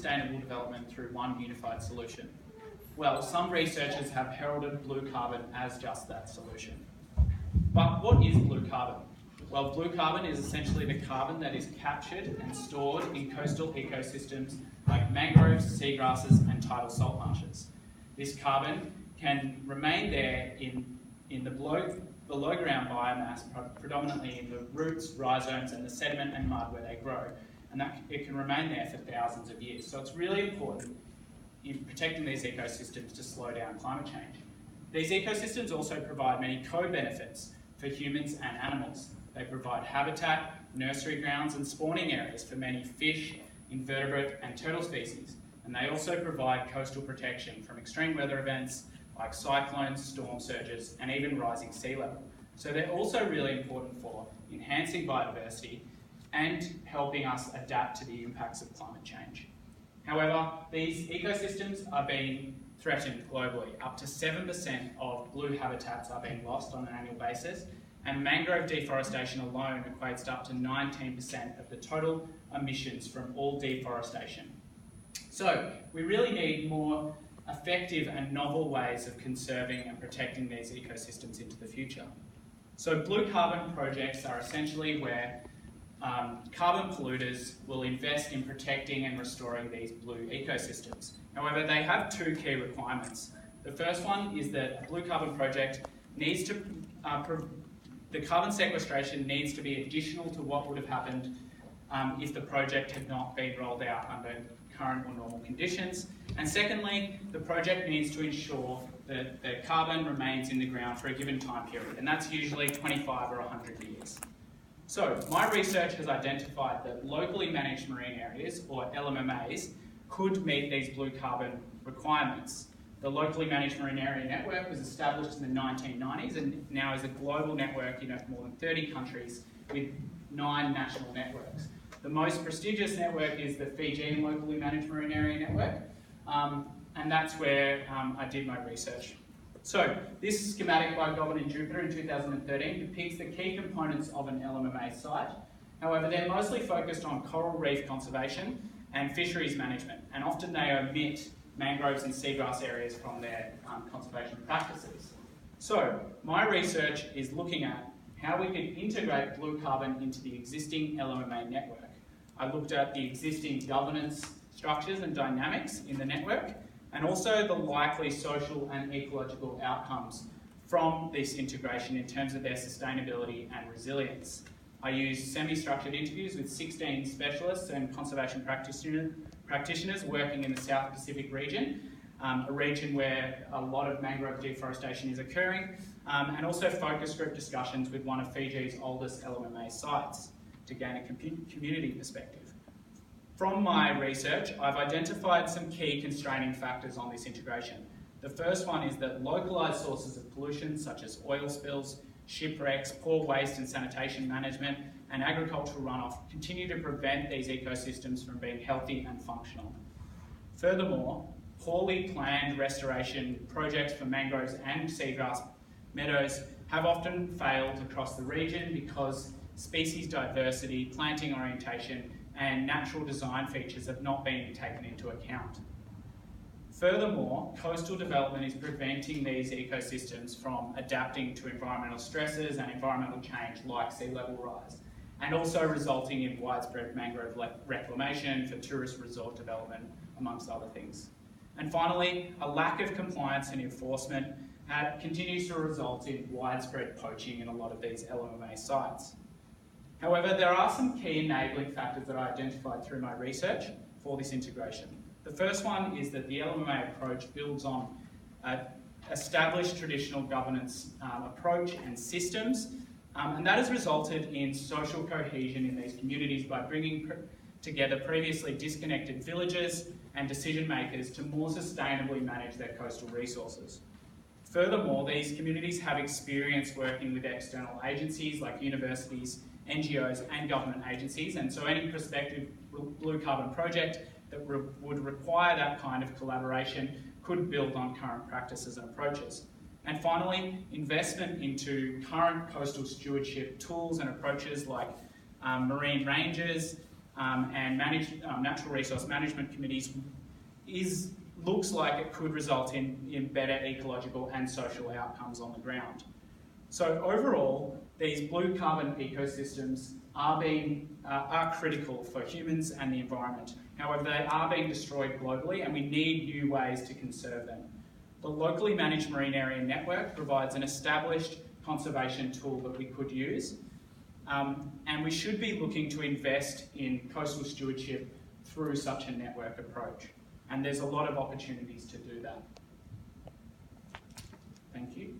sustainable development through one unified solution? Well, some researchers have heralded blue carbon as just that solution. But what is blue carbon? Well, blue carbon is essentially the carbon that is captured and stored in coastal ecosystems like mangroves, seagrasses, and tidal salt marshes. This carbon can remain there in the below ground biomass, predominantly in the roots, rhizomes, and the sediment and mud where they grow, and that it can remain there for thousands of years. So it's really important in protecting these ecosystems to slow down climate change. These ecosystems also provide many co-benefits for humans and animals. They provide habitat, nursery grounds, and spawning areas for many fish, invertebrate, and turtle species. And they also provide coastal protection from extreme weather events like cyclones, storm surges, and even rising sea level. So they're also really important for enhancing biodiversity and helping us adapt to the impacts of climate change. However, these ecosystems are being threatened globally. Up to 7% of blue habitats are being lost on an annual basis, and mangrove deforestation alone equates to up to 19% of the total emissions from all deforestation. So we really need more effective and novel ways of conserving and protecting these ecosystems into the future. So blue carbon projects are essentially where carbon polluters will invest in protecting and restoring these blue ecosystems. However, they have two key requirements. The first one is that a blue carbon project needs to, the carbon sequestration needs to be additional to what would have happened if the project had not been rolled out under current or normal conditions. And secondly, the project needs to ensure that the carbon remains in the ground for a given time period, and that's usually 25 or 100 years. So my research has identified that locally managed marine areas, or LMMAs, could meet these blue carbon requirements. The Locally Managed Marine Area Network was established in the 1990s and now is a global network in more than 30 countries with 9 national networks. The most prestigious network is the Fijian Locally Managed Marine Area Network, and that's where I did my research. So this schematic by Govan and Jupiter in 2013 depicts the key components of an LMMA site. However, they're mostly focused on coral reef conservation and fisheries management, and often they omit mangroves and seagrass areas from their conservation practices. So my research is looking at how we could integrate blue carbon into the existing LMMA network. I looked at the existing governance structures and dynamics in the network, and also the likely social and ecological outcomes from this integration in terms of their sustainability and resilience. I used semi-structured interviews with 16 specialists and conservation practitioners working in the South Pacific region, a region where a lot of mangrove deforestation is occurring, and also focus group discussions with one of Fiji's oldest LMMA sites to gain a community perspective. From my research, I've identified some key constraining factors on this integration. The first one is that localised sources of pollution, such as oil spills, shipwrecks, poor waste and sanitation management, and agricultural runoff continue to prevent these ecosystems from being healthy and functional. Furthermore, poorly planned restoration projects for mangroves and seagrass meadows have often failed across the region because species diversity, planting orientation, and natural design features have not been taken into account. Furthermore, coastal development is preventing these ecosystems from adapting to environmental stresses and environmental change like sea level rise, and also resulting in widespread mangrove reclamation for tourist resort development, amongst other things. And finally, a lack of compliance and enforcement continues to result in widespread poaching in a lot of these LMMA sites. However, there are some key enabling factors that I identified through my research for this integration. The first one is that the LMMA approach builds on established traditional governance approach and systems, and that has resulted in social cohesion in these communities by bringing together previously disconnected villages and decision makers to more sustainably manage their coastal resources. Furthermore, these communities have experience working with external agencies like universities, NGOs and government agencies, and so any prospective blue carbon project that would require that kind of collaboration could build on current practices and approaches. And finally, investment into current coastal stewardship tools and approaches like marine rangers, and natural resource management committees looks like it could result in better ecological and social outcomes on the ground. So overall, these blue carbon ecosystems are critical for humans and the environment. However, they are being destroyed globally, and we need new ways to conserve them. The locally managed marine area network provides an established conservation tool that we could use, and we should be looking to invest in coastal stewardship through such a network approach. And there's a lot of opportunities to do that. Thank you.